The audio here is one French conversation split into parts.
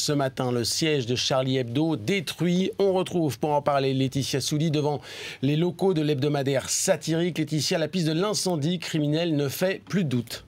ce matin. Le siège de Charlie Hebdo détruit. On retrouve pour en parler Laetitia Soudi devant les locaux de l'hebdomadaire satirique. Laetitia, la piste de l'incendie criminel ne fait plus de doute.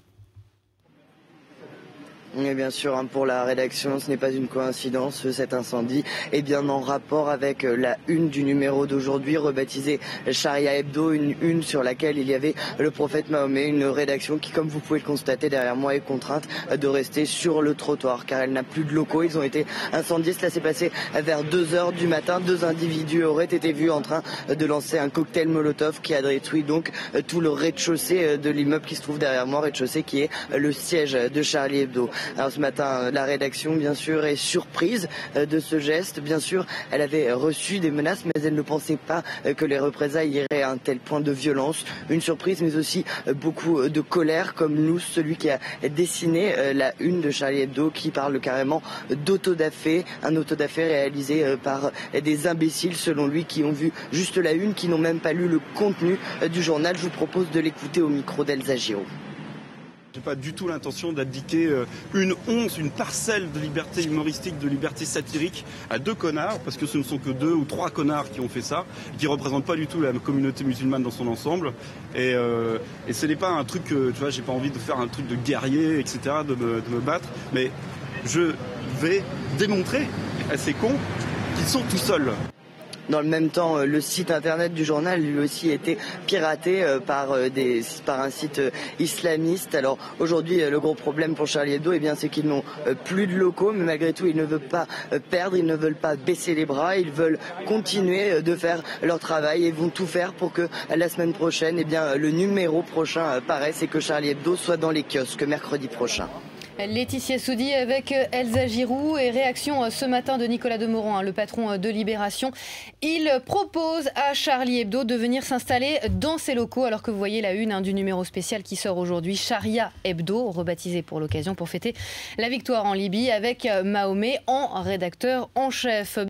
Et bien sûr, pour la rédaction, ce n'est pas une coïncidence, cet incendie est bien en rapport avec la une du numéro d'aujourd'hui, rebaptisée Sharia Hebdo, une une sur laquelle il y avait le prophète Mahomet, une rédaction qui, comme vous pouvez le constater derrière moi, est contrainte de rester sur le trottoir, car elle n'a plus de locaux. Ils ont été incendiés, cela s'est passé vers 2h du matin. 2 individus auraient été vus en train de lancer un cocktail Molotov qui a détruit donc tout le rez-de-chaussée de l'immeuble qui se trouve derrière moi, rez-de-chaussée qui est le siège de Charlie Hebdo. Alors ce matin, la rédaction, bien sûr, est surprise de ce geste. Bien sûr, elle avait reçu des menaces, mais elle ne pensait pas que les représailles iraient à un tel point de violence. Une surprise, mais aussi beaucoup de colère, comme nous, celui qui a dessiné la une de Charlie Hebdo, qui parle carrément d'autodafé, un autodafé réalisé par des imbéciles, selon lui, qui ont vu juste la une, qui n'ont même pas lu le contenu du journal. Je vous propose de l'écouter au micro d'Elsa Giraud. J'ai pas du tout l'intention d'abdiquer une once, une parcelle de liberté humoristique, de liberté satirique à 2 connards, parce que ce ne sont que 2 ou 3 connards qui ont fait ça, qui représentent pas du tout la communauté musulmane dans son ensemble. Et ce n'est pas un truc, tu vois, j'ai pas envie de faire un truc de guerrier, etc., de me battre, mais je vais démontrer à ces cons qu'ils sont tout seuls. Dans le même temps, le site internet du journal, lui aussi, a été piraté par un site islamiste. Alors aujourd'hui, le gros problème pour Charlie Hebdo, c'est qu'ils n'ont plus de locaux, mais malgré tout, ils ne veulent pas perdre, ils ne veulent pas baisser les bras, ils veulent continuer de faire leur travail et vont tout faire pour que la semaine prochaine, le numéro prochain paraisse et que Charlie Hebdo soit dans les kiosques mercredi prochain. Laetitia Soudi avec Elsa Giraud et réaction ce matin de Nicolas Demorand, le patron de Libération. Il propose à Charlie Hebdo de venir s'installer dans ses locaux alors que vous voyez la une du numéro spécial qui sort aujourd'hui, Sharia Hebdo, rebaptisé pour l'occasion pour fêter la victoire en Libye avec Mahomet en rédacteur en chef.